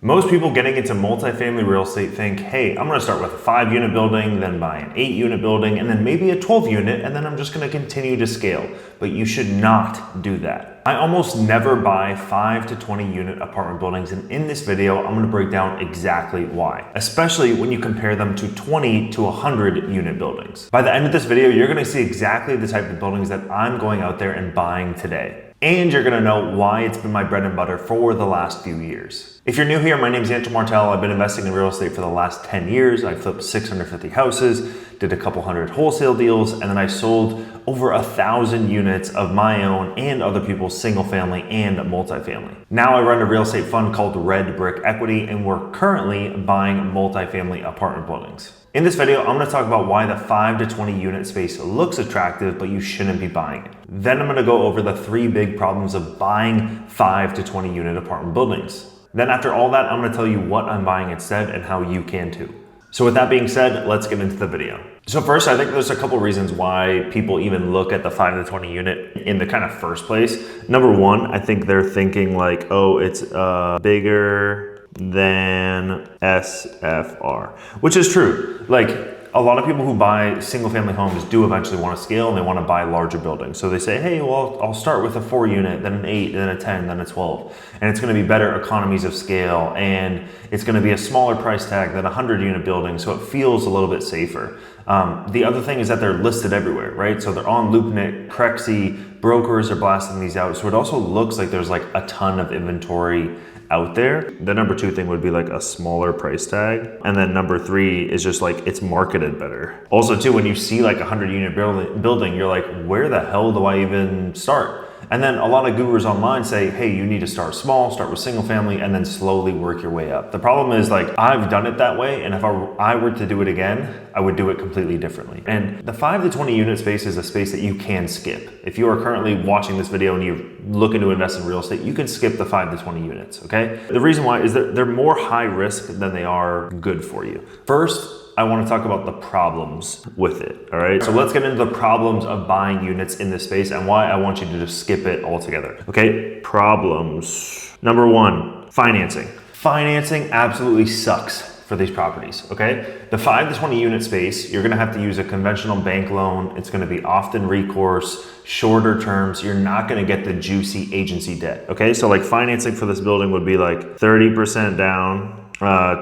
Most people getting into multifamily real estate think, hey, I'm gonna start with a 5-unit building, then buy an 8-unit building, and then maybe a 12-unit, and then I'm just gonna continue to scale. But you should not do that. I almost never buy 5 to 20 unit apartment buildings, and in this video, I'm gonna break down exactly why, especially when you compare them to 20 to 100 unit buildings. By the end of this video, you're gonna see exactly the type of buildings that I'm going out there and buying today. And you're gonna know why it's been my bread and butter for the last few years. If you're new here, my name is Antoine Martel. I've been investing in real estate for the last 10 years. I flipped 650 houses, did a couple hundred wholesale deals, and then I sold over 1,000 units of my own and other people's single family and multifamily. Now I run a real estate fund called Red Brick Equity, and we're currently buying multifamily apartment buildings. In this video, I'm gonna talk about why the 5 to 20 unit space looks attractive, but you shouldn't be buying it. Then I'm gonna go over the 3 big problems of buying 5 to 20 unit apartment buildings. Then after all that, I'm gonna tell you what I'm buying instead and how you can too. So with that being said, let's get into the video. So first, I think there's a couple reasons why people even look at the 5 to 20 unit in the kind of first place. Number one, I think they're thinking like, oh, it's bigger than SFR, which is true. Like, a lot of people who buy single family homes do eventually want to scale and they want to buy larger buildings. So they say, hey, well, I'll start with a 4-unit, then an 8, then a 10, then a 12. And it's going to be better economies of scale, and it's going to be a smaller price tag than a 100-unit building, so it feels a little bit safer. The other thing is that they're listed everywhere, right? So they're on LoopNet, Crexi, brokers are blasting these out. So it also looks like there's like a ton of inventory out there. The number 2 thing would be like a smaller price tag. And then number 3 is just like, it's marketed better. Also too, when you see like a 100-unit building, you're like, where the hell do I even start? And then a lot of gurus online say, hey, you need to start small, start with single family, and then slowly work your way up. The problem is, like, I've done it that way, and if I were to do it again, I would do it completely differently. And the 5 to 20 unit space is a space that you can skip. If you are currently watching this video and you're looking to invest in real estate, you can skip the 5 to 20 units, okay? The reason why is that they're more high risk than they are good for you. First, I want to talk about the problems with it, all right? So let's get into the problems of buying units in this space and why I want you to just skip it altogether, okay? Problems. Number 1, financing. Financing absolutely sucks for these properties, okay? The 5 to 20 unit space, you're gonna have to use a conventional bank loan. It's gonna be often recourse, shorter terms. You're not gonna get the juicy agency debt, okay? So like financing for this building would be like 30% down,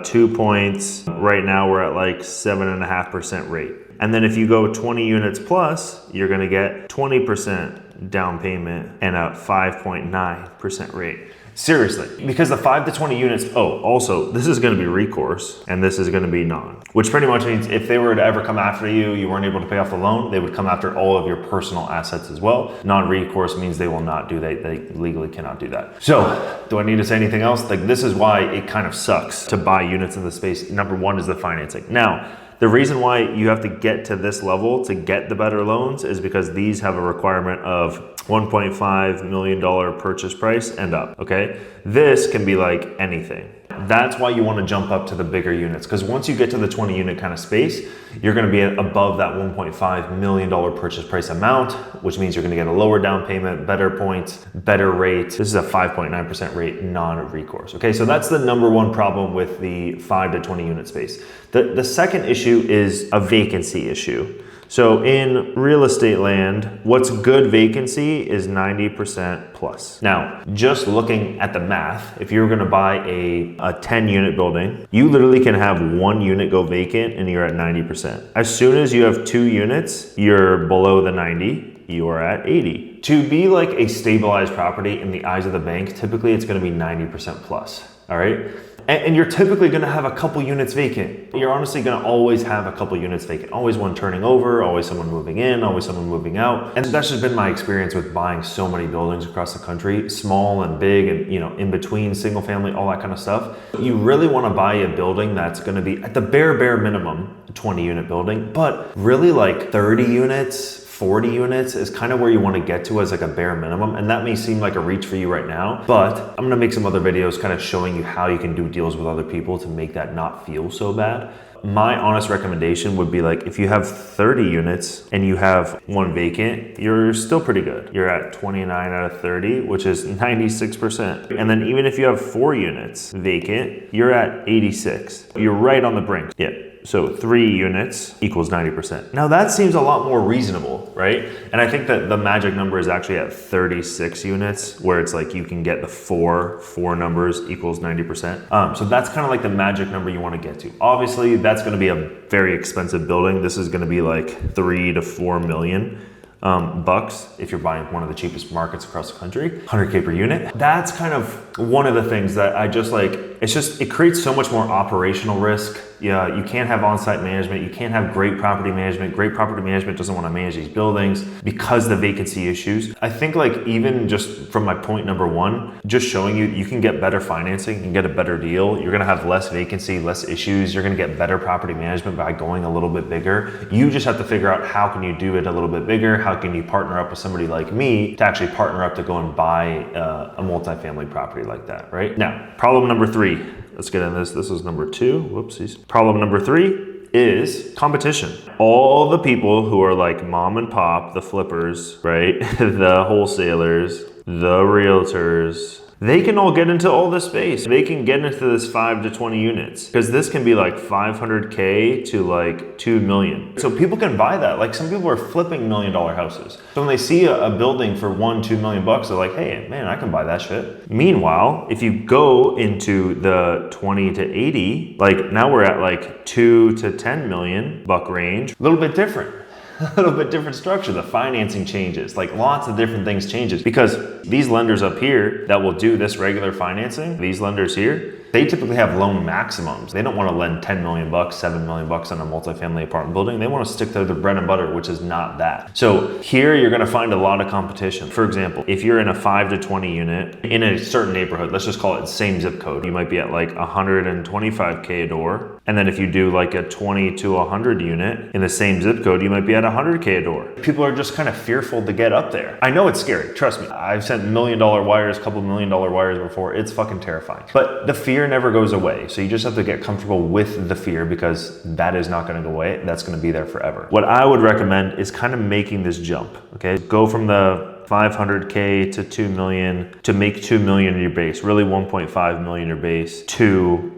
2 points. Right now we're at like 7.5% rate. And then if you go 20 units plus, you're gonna get 20% down payment and a 5.9% rate. Seriously, because the 5 to 20 units, also, this is gonna be recourse and this is gonna be non, which pretty much means if they were to ever come after you, you weren't able to pay off the loan, they would come after all of your personal assets as well. Non-recourse means they will not do that. They legally cannot do that. So, do I need to say anything else? Like, this is why it kind of sucks to buy units in the space. Number 1 is the financing. Now, the reason why you have to get to this level to get the better loans is because these have a requirement of $1.5 million purchase price and up, okay? This can be like anything. That's why you want to jump up to the bigger units, because once you get to the 20 unit kind of space, you're going to be above that $1.5 million purchase price amount, which means you're going to get a lower down payment, better points, better rate. This is a 5.9% rate, non-recourse. Okay, so that's the number 1 problem with the 5 to 20 unit space. The second issue is a vacancy issue. So in real estate land, what's good vacancy is 90% plus. Now, just looking at the math, if you're gonna buy a 10 unit building, you literally can have 1 unit go vacant and you're at 90%. As soon as you have 2 units, you're below the 90, you are at 80. To be like a stabilized property in the eyes of the bank, typically it's gonna be 90% plus, all right? And you're typically gonna have a couple units vacant. You're honestly gonna always have a couple units vacant. Always one turning over, always someone moving in, always someone moving out. And that's just been my experience with buying so many buildings across the country, small and big and in between, single family, all that kind of stuff. You really wanna buy a building that's gonna be at the bare minimum, a 20 unit building, but really like 30 units, 40 units is kind of where you want to get to as like a bare minimum. And that may seem like a reach for you right now, but I'm going to make some other videos kind of showing you how you can do deals with other people to make that not feel so bad. my honest recommendation would be like, if you have 30 units and you have one vacant, you're still pretty good. You're at 29 out of 30, which is 96%. And then even if you have 4 units vacant, you're at 86. You're right on the brink. Yeah. So 3 units equals 90%. Now that seems a lot more reasonable, right? And I think that the magic number is actually at 36 units, where it's like you can get the four numbers equals 90%. So that's kind of like the magic number you want to get to. Obviously, that's going to be a very expensive building. This is going to be like 3 to 4 million. Bucks if you're buying one of the cheapest markets across the country, 100K per unit. That's kind of one of the things that I just like. It creates so much more operational risk. Yeah, you can't have on-site management. You can't have great property management. Great property management doesn't want to manage these buildings because the vacancy issues. I think like even just from my point number 1, just showing you can get better financing, you can get a better deal. You're going to have less vacancy, less issues. You're going to get better property management by going a little bit bigger. You just have to figure out how can you do it a little bit bigger. How can you partner up with somebody like me to actually partner up to go and buy a multifamily property like that, right? Now, problem number 3. Let's get into this. This is number 2. Whoopsies. Problem number 3 is competition. All the people who are like mom and pop, the flippers, right? The wholesalers, the realtors, they can all get into all this space. They can get into this 5 to 20 units because this can be like 500K to like 2 million. So people can buy that. Like some people are flipping $1 million houses. So when they see a building for 1-2 million bucks, they're like, hey, man, I can buy that shit. Meanwhile, if you go into the 20 to 80, like now we're at like 2 to 10 million buck range, a little bit different. A little bit different structure. The financing changes, like lots of different things changes because these lenders up here that will do this regular financing, these lenders here, they typically have loan maximums. They don't want to lend 10 million bucks, 7 million bucks on a multifamily apartment building. They want to stick to their bread and butter, which is not that. So here you're going to find a lot of competition. For example, if you're in a 5 to 20 unit in a certain neighborhood, let's just call it the same zip code, you might be at like 125K a door. And then if you do like a 20 to 100 unit in the same zip code, you might be at 100K a door. People are just kind of fearful to get up there. I know it's scary. Trust me. I've sent $1 million wires, couple $1 million wires before. It's fucking terrifying. But the fear never goes away. So you just have to get comfortable with the fear because that is not going to go away. That's going to be there forever. What I would recommend is kind of making this jump. Okay. Go from the 500K to 2 million to make 2 million your base, really 1.5 million your base to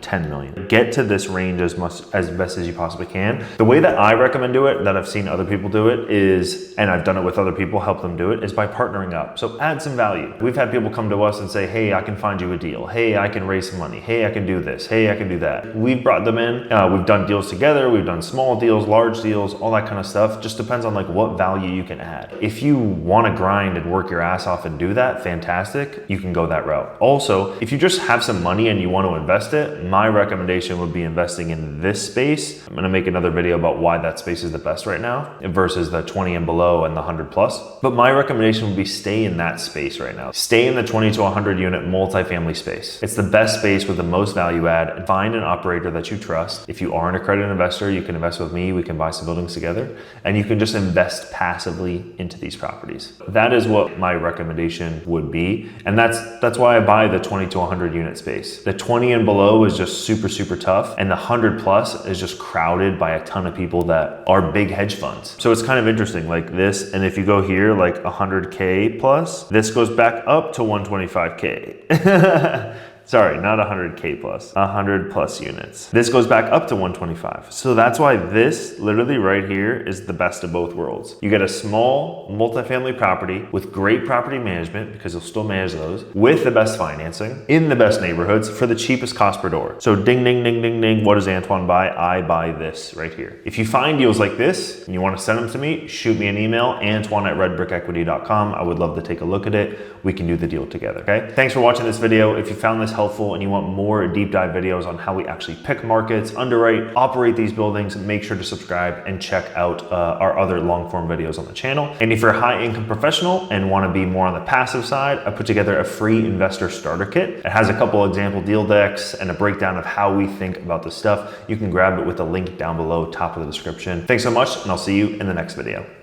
10 million. Get to this range as best as you possibly can. The way that I recommend do it, that I've seen other people do it is, and I've done it with other people, help them do it, is by partnering up. So add some value. We've had people come to us and say, hey, I can find you a deal. Hey, I can raise some money. Hey, I can do this. Hey, I can do that. We've brought them in. We've done deals together. We've done small deals, large deals, all that kind of stuff. Just depends on like what value you can add. If you want to grind and work your ass off and do that, fantastic. You can go that route. Also, if you just have some money and you want to invest it, my recommendation would be investing in this space. I'm going to make another video about why that space is the best right now versus the 20 and below and the 100 plus. But my recommendation would be stay in that space right now. Stay in the 20 to 100 unit multifamily space. It's the best space with the most value add. Find an operator that you trust. If you are an accredited investor, you can invest with me. We can buy some buildings together and you can just invest passively into these properties. That is what my recommendation would be. And that's why I buy the 20 to 100 unit space. The 20 and below is just super tough. And the 100 plus is just crowded by a ton of people that are big hedge funds. So it's kind of interesting like this. And if you go here, like 100K plus, this goes back up to 125K. Sorry, not 100K plus, 100 plus units. This goes back up to 125. So that's why this literally right here is the best of both worlds. You get a small multifamily property with great property management because you'll still manage those with the best financing in the best neighborhoods for the cheapest cost per door. So ding, ding, ding, ding, ding. What does Antoine buy? I buy this right here. If you find deals like this and you want to send them to me, shoot me an email, Antoine@redbrickequity.com. I would love to take a look at it. We can do the deal together, okay? Thanks for watching this video. If you found this helpful and you want more deep dive videos on how we actually pick markets, underwrite, operate these buildings, make sure to subscribe and check out our other long form videos on the channel. And if you're a high income professional and want to be more on the passive side, I put together a free investor starter kit. It has a couple example deal decks and a breakdown of how we think about this stuff. You can grab it with the link down below, top of the description. Thanks so much, and I'll see you in the next video.